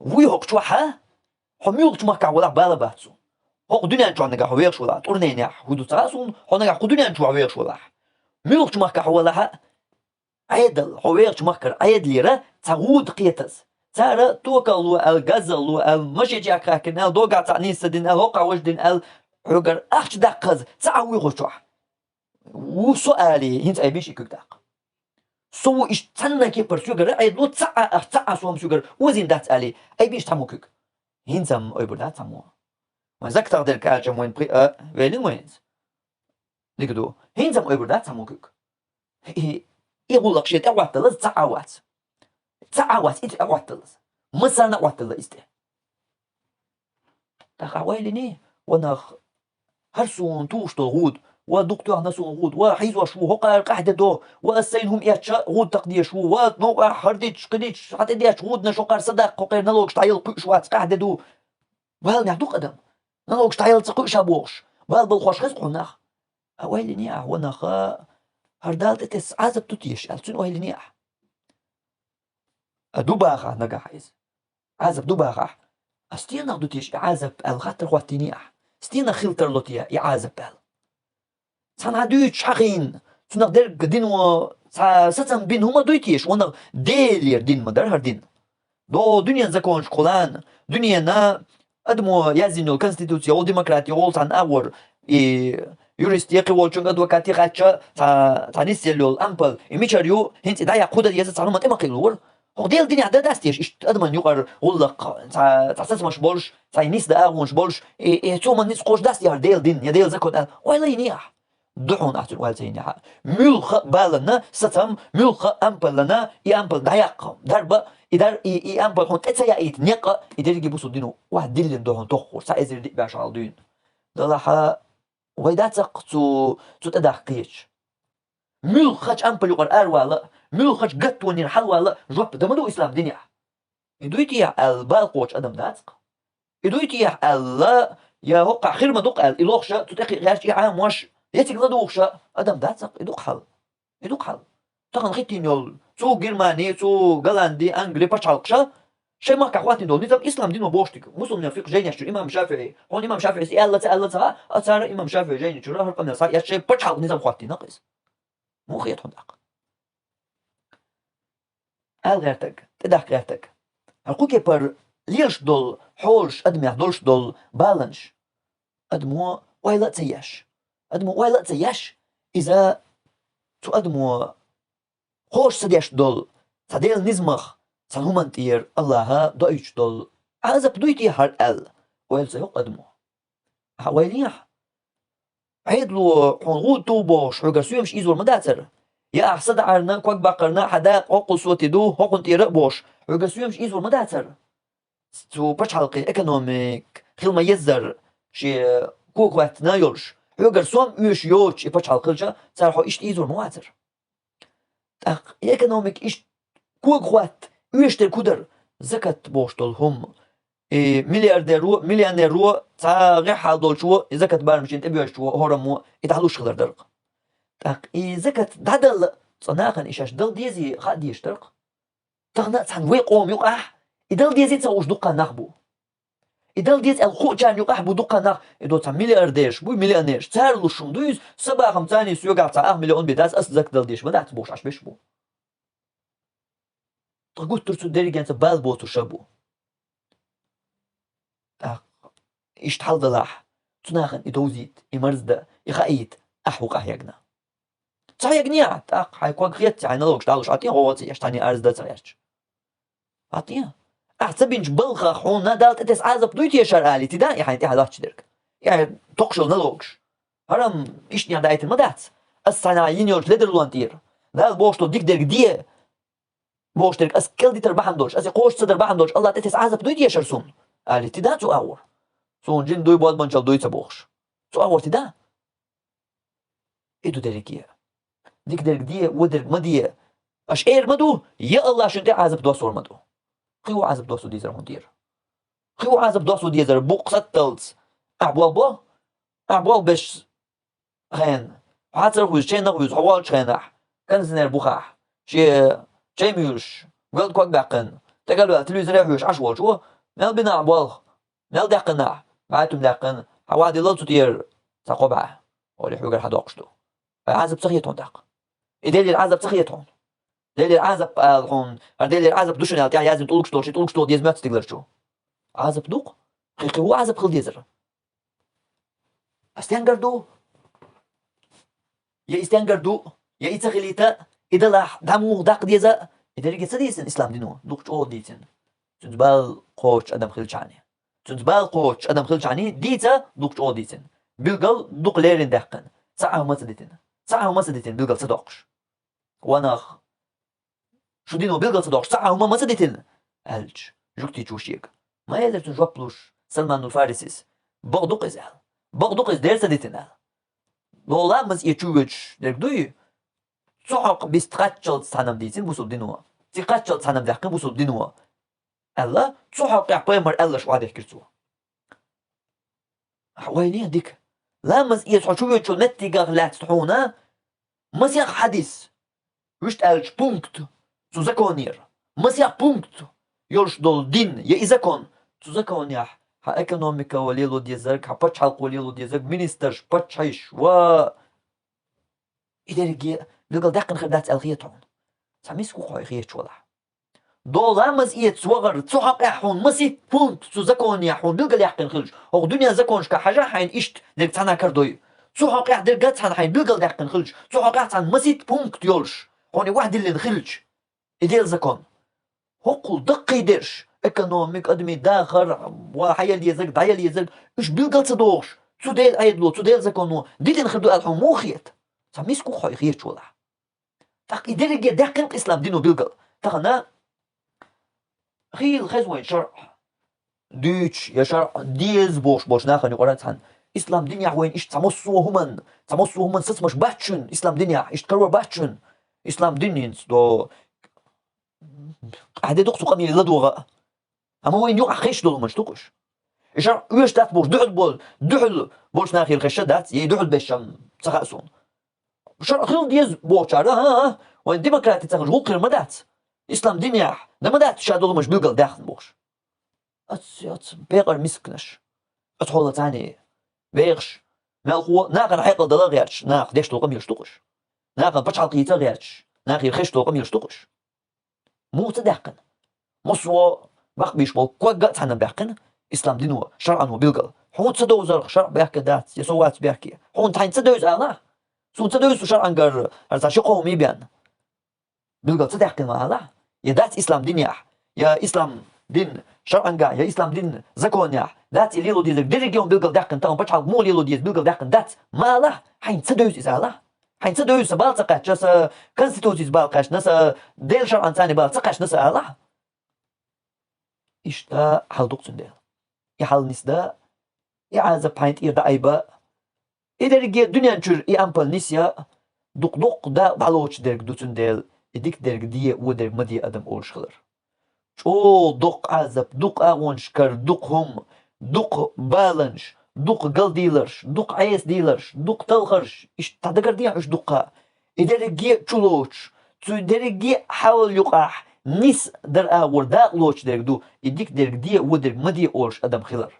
ويهق شوحة حميوق شمك ولا بالا باتسو هق دنيا شو نجح وياك شو لا تورنين يا حدود ساسون هنجح دنيا شو وياك شو لا ميوق شمك ولا عيدل وياك شمك عيد ليرة تعود قيتس ترى توكلوا الجزلوا المشي كاكن دوقع تعنيس دين الوقع وجدين عقر أخش دقز تعوي غشوح وسؤالي هنت أي بيش يكدق سو إيش تنا كي برسوجر عيد لو تسعة سوام سوجر وزين دات علي أي بيش تموكك هنتم أي بردات تمو ما زكتر دل كالجم وين بري وين وينز نقدو هنتم أي بردات تموكك يقول لك شيء تعوتلز تعوت إنت أعوتلز مثلا أعوتلز إسته تخويلني ونخ هرسون توش تغود ودكتور نسون غود وحيزوا شو هقا قاعدة دو وأسينهم إياتشا غود تقدية شو ونوقع حرديتش قديتش حتى دياتش غود نشوقار صدق قوقير نلوكش تعيل قيش وات قاعدة دو وهل نعدو قدم نلوكش تعيل تقيش أبوغش وهل بالخوش خزقو نخ أويلني ونخ هردالت تس عازب تتيش ألتون أويلني دوباخة نقا حيز عازب دوباخة أستينا دوتيش عازب الخاطر خواتيني ستينا خلتر لوتيا يعازب بال سان دويتش حقين سنق در قدين و ستن بين هما دويتيش ونق ديلير دين مدر هردين دو دنيا زكون شكولان دنيا نا أدمو يازينو الكونستيتوسيا والديمقراطيا والتان أور يوريستي قوال چونغ أدوكاتي غاتشا تا نسيلو الأمبل إميشاريو هنت دايا قودة يزا تعلومة إمقلور هو ديل دنيا دا داستيش إش أدمان يقر غلق تا سسمش بولش تا نيس دا أغونش بولش تو من نيس قوش داستي هر ديل دين يا ديل زكون ويلا ينيح دحون أحسن والتينيها ملخ بالنا ستم ملخ أمبل لنا أمبل دايق درب إدار أمبل هون تتسيا نيق إدار يجيبوا دينو واحد ديل دهون تخور سايزر دي باش على دين دلها ويداتك تو تدحقيش ملخش أمبل يقر أروالا ملخش قط ونير حلوالا جوب دمدو إسلام دنيا إدويتيا البالقوش أدم داتك إدويتيا الله يا وقع خير ما دوق الإلوخشة تتقي غيرش عام واش يتيك لدوخشة أدم داتك إدوق حل تقن غيتين يول تو جرماني تو غلاندي أنجلي باشالقشة شيء ما كحواتين دول نظام إسلام دينو بوشتك مسلم نفيق جاي يشتري إمام شافعي هون إمام شافعي سي الله تعالى أتارى إمام شافعي جاي يشتري هرقم نصار يشتري باشالق نظام خواتي ناقص مو خيط هندق غيرتك تدح غيرتك هالكوكي بر ليش دول حولش أدمي دولش دول بالانش أدمو ويلا تياش إذا تو أدمو خوش سديش دول تديل نزمخ سنهمان تير الله دويش دول عازب دويتي هر ويل سيوق أدمو ويليح عيدلو حنغود توبوش حقر سيومش إيزور مداتر يا أحسد عرنا كوك باقرنا حداق عقل صوتي دو هقن تيرق بوش حقر سيومش إيزور مداتر تو باش حلقي اكونوميك خيل ما يزر شي كوك وقت نايلش حقر سوم يوش يوش باش حلقلجا صارحو إيش إيزور مواتر تاق اكونوميك إيش كوك وقت يوش تر زكت بوش دولهم مليونيرو تا غير حال دولشو زكت بارمشين تبيوش شو هرمو يتحلوش خضر درق تاق زكت دادل صناخن إيشاش دل ديزي خاد يشترق تغنا تان ويقوم يقع إدل ديزي تاوش دقا نخبو إدل ديز الخوجان يقع بو دقا نخ إدو تا مليارديرش بو مليونيرش تارلو شندويز سباهم تاني سيوغا تا مليون بداس أس زك دل ديش مدات بوش عش بيش بو تقول ترسو ديريجان تبال بوتو شابو إيش تحل دلاح تناخن إدوزيت إمرزدا إخايت أحوق أحيقنا تحيقنيا تاق حيكون خيات عين لوكش تعالوش عطيه هو تيش تاني أرزدا تريش عطيه أحسبينش بلخا خونا دالت تس عازب دويت يشار آلي تدا يعني تي حداتش درك يعني تقشل نلوكش هرم إيش نيا دايت المدات الصناعيين يوش لدر لوانتير دال بوشتو ديك درك ديه بوش درك أس كل دي تربحن دوش أس قوش صدر بحن دوش الله تس عازب دويت يشار سون آلي تدا تو أور سون جين دوي بود بانشال دويت سبوخش تو أور تدا إدو دركيه ديك درك ديه ودرك مديه أش إير مدو يا الله شنتي عازب دوسور مدو خيو عازب دوسو ديزر هندير خيو عازب دوسو ديزر بوق ستلز أعبوال بش خين حاتر خوز شين نخوز حوال شينح كان زنير بوخاح شي ميوش قلت كوك باقن تقلوا التلفزيون يحوش عشوال شو مال بناع بالغ مال دقنا بعتم دقن حوادي لا تطير تقبع ولا حوجر حد أقصده عازب صغيرون دق إدلي العازب صغيرون دلي العازب هون دلي العازب دوشنا يا لازم تقولك شو ديز ما تقدر شو عازب دوق خي هو عازب خل ديزر استنجردو يا استنجردو يا إتخليتا إذا لاح دمو دق ديزا إذا لقيت سديسن إسلام دينو دوق شو ديتن تنزبال قوش أدم خلشاني تنزبال قوش أدم خلشاني ديتا دوق شو ديتن بيلقل دوق ليرين دقن ساعة وما سديتن بيلقل صدقش وانا شو دينو بيلقل صدقش ساعة وما ما سديتن ألج جوكتي تشوشيك ما يقدر تنجبلوش سلمان الفارسيس بغدوق إزال بغدوق إز دير سديتن لولا مز يتشوش درك دوي صحق بيستقاتشل سانم ديتن بوسو دينو تقاتشل سانم دقن بوسو دينو ألا صحق يعطيمر ألا شو عاد يحكرتو ويني ديك لا مز يتشوش شو متيجا لا تحونا مسيح حديث وشت ألج بونكت zu zakonir. Masjah punkt još do din je i zakon. Zu zakonjah ha ekonomika وليلو ديزرك ha pač halk وليلو ديزرك ministers pač عيش و إدرجي لقل دقن خدات الغيتهم ساميسكو خوي غيت ولا دولا مز إيت صغر تصحق يحون مسي بونت zu zakonjahون بلقل يحقن خلج هو دنيا زكونش كحاجة حين إشت نك تانا كردوي تصحق يحدر قات عن حين بلقل يحقن خلج تصحق يحت عن مسي بونت يولش هوني واحد اللي نخلج إديل زكون هقول دقي درش اكونوميك ادمي داخر وحيال يزك دايال يزك اش بيلقل صدوش توديل ايدلو توديل زكونو ديدن خدو الحو موخيت ساميسكو خوي خيت ولا تاق إدرجي دقن اسلام دينو بيلقل تاقنا خيل خزوين شرع ديتش يا شرع ديز بوش ناخن يقرأتهن اسلام دنيا وين اش تمسوهمن سسمش باتشن اسلام دنيا اش تكرر باتشن اسلام دنينس دو عدد دقسو قمي لدوغا اما وين يوقع خيش دول مش تقش اشار ويش دات بوش دحل بوش ناخي الخشة دات يي دحل بشم تخاسون اشار خيل ديز بوشار ها وين ديمقراطي تخرج هو قير مدات اسلام دنيا لما دات شادول مش بيلقل داخل بوش اتس بيقر مسكنش اتحول تاني بيغش مالخو ناقن حيقل دلا غيرش ناق ديش تو قمي يشتقش ناقن بشحال قيتا غيرش ناقي الخش تو قمي يشتقش مو تدقن مصو بقبيش بول كوغا تحنا بيحقن اسلام دينو شرعا وبيلقل حون تدوزر شرع بيحكي دات يسوات بيحكي حون تحين تدوز الله سون تدوز شرعا قر ارتا شقوم يبيان بيلقل تدقن مع الله يا دات اسلام دين يح يا اسلام دين شرعا قا يا اسلام دين زكون يح دات ليلو ديزك ديريجيون بيلقل دقن تاهم بشحال مو ليلو ديز بيلقل دقن دات ما الله حين تدوز الله حين تدوز بالتقاش جس كونستيتوسيز بالقاش نسا ديل شرعا ثاني بالتقاش نسا الله إشتا حال دقتن ديل يحال نسدا يعازب حين إيردا أيبا إذا رجع دنيا نشر أمبل نسيا دق دا بعلوش درك دوتن ديل إديك درك دي ودرك مدي أدم أول شغلر شو دق عازب دق أغونش كر دق هم دق بالنش دق قل ديلرش دق عيس ديلرش دق تلخرش إيش تدقر دي عش دقة إذا رجع شلوش إذا رجع حاول يقع نس در أول دا لوش درك دو إديك درك دي ودرك مدي أولش أدم خلر